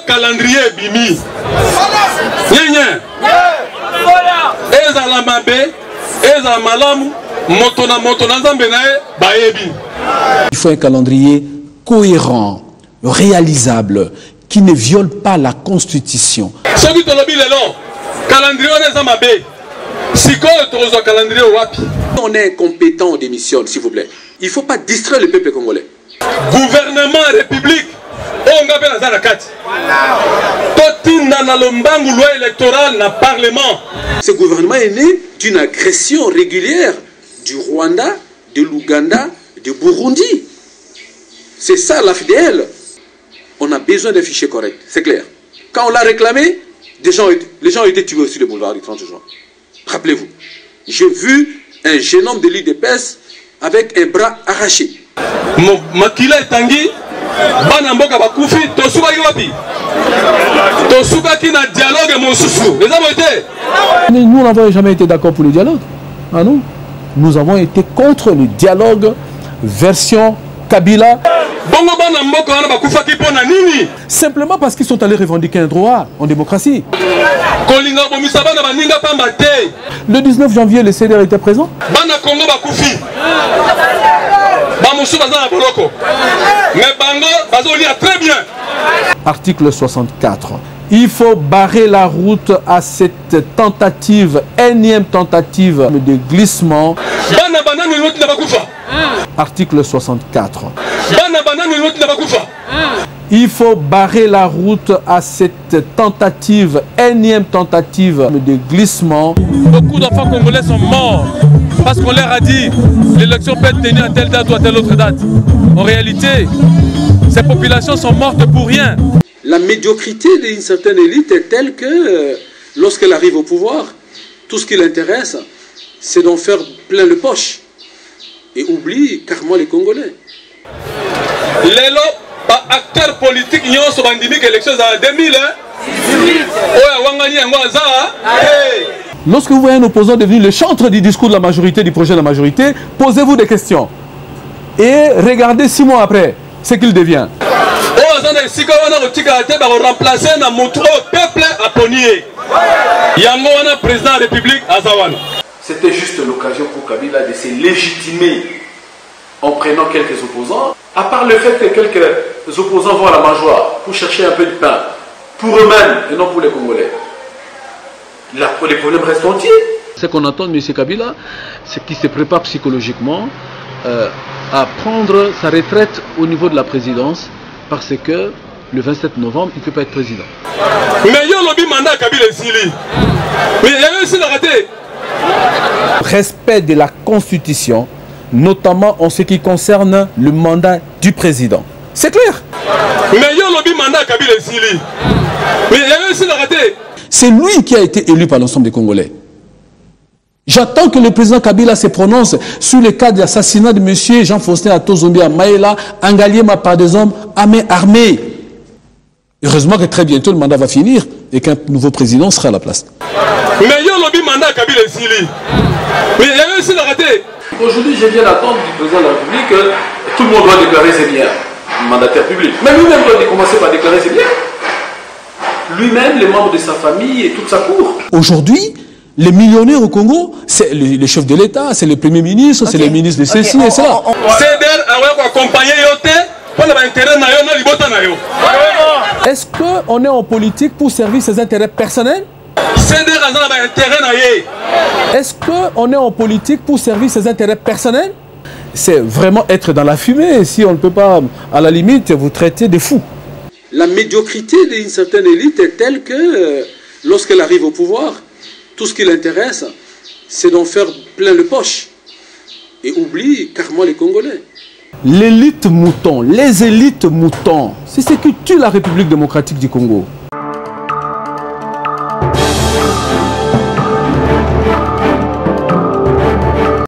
calendrier bimi. Ezala mabe, ezala malamu, moto na nzambe nae bayebi. Il faut un calendrier cohérent, réalisable, qui ne viole pas la Constitution. Ce qui te lobby le long, calendrier on est mabe. On est incompétent, on démissionne, s'il vous plaît. Il ne faut pas distraire le peuple congolais. Gouvernement, république, on a fait la carte. Totina na lombangu loi électorale na parlement. Ce gouvernement est né d'une agression régulière du Rwanda, de l'Ouganda, du Burundi. C'est ça l'AFDL. On a besoin d'un fichier correct, c'est clair. Quand on l'a réclamé, les gens ont été tués aussi le boulevard du 30 juin. Rappelez-vous, j'ai vu un jeune homme de l'UDPS avec un bras arraché. Makila Tangi, Banamboka Bakufi, Tosuba Yobi. Tosuba qui n'a dialogue et mon souffle. Les avons été. Nous n'avons jamais été d'accord pour le dialogue. Ah non. Nous avons été contre le dialogue version Kabila. Simplement parce qu'ils sont allés revendiquer un droit en démocratie. Le 19 janvier, le CDR était présent. Article 64. Il faut barrer la route à cette tentative, énième tentative de glissement. Article 64. Il faut barrer la route à cette tentative, énième tentative de glissement. Beaucoup d'enfants congolais sont morts parce qu'on leur a dit l'élection peut être tenue à telle date ou à telle autre date. En réalité, ces populations sont mortes pour rien. La médiocrité d'une certaine élite est telle que lorsqu'elle arrive au pouvoir, tout ce qui l'intéresse, c'est d'en faire plein de poches. Et oublie carrément les Congolais. Les acteurs politiques n'ont pas dit que l'élection est en 2000. Lorsque vous voyez un opposant devenir le chantre du discours de la majorité, du projet de la majorité, posez-vous des questions. Et regardez 6 mois après ce qu'il devient. C'était juste l'occasion pour Kabila de se légitimer en prenant quelques opposants. À part le fait que quelques opposants vont à la mangeoire pour chercher un peu de pain, pour eux-mêmes et non pour les Congolais. Les problèmes restent entiers. Ce qu'on attend de M. Kabila, c'est qu'il se prépare psychologiquement à prendre sa retraite au niveau de la présidence, parce que le 27 novembre, il ne peut pas être président. Mais il y a lobby mandat Kabila Sili. Mais il y a aussi l'arrêté. Respect de la Constitution, notamment en ce qui concerne le mandat du président. C'est clair. Mais il y a lobby mandat Kabila Sili. Mais il y a aussi l'arrêté. C'est lui qui a été élu par l'ensemble des Congolais. J'attends que le président Kabila se prononce sur le cas de l'assassinat de M. Jean-Faustin Atozombi à Maïla, Angaliema par des hommes à main armée. Heureusement que très bientôt le mandat va finir et qu'un nouveau président sera à la place. Mais il y a lobby mandat Kabila Sili. Mais il y a aussi l'arrêté. Aujourd'hui, je viens d'attendre du président de la République que tout le monde doit déclarer ses biens. Mandataire public. Mais lui-même doit commencer par déclarer ses biens. Lui-même, les membres de sa famille et toute sa cour. Aujourd'hui, les millionnaires au Congo, c'est le chef de l'État, c'est le premier ministre, c'est le ministre de ceci et cela. Est-ce qu'on est en politique pour servir ses intérêts personnels? Est-ce qu'on est en politique pour servir ses intérêts personnels? C'est vraiment être dans la fumée. Si on ne peut pas, à la limite, vous traiter de fou. La médiocrité d'une certaine élite est telle que lorsqu'elle arrive au pouvoir, tout ce qui l'intéresse, c'est d'en faire plein de poches. Et oublie carrément les Congolais. L'élite mouton, les élites moutons, c'est ce qui tue la République démocratique du Congo.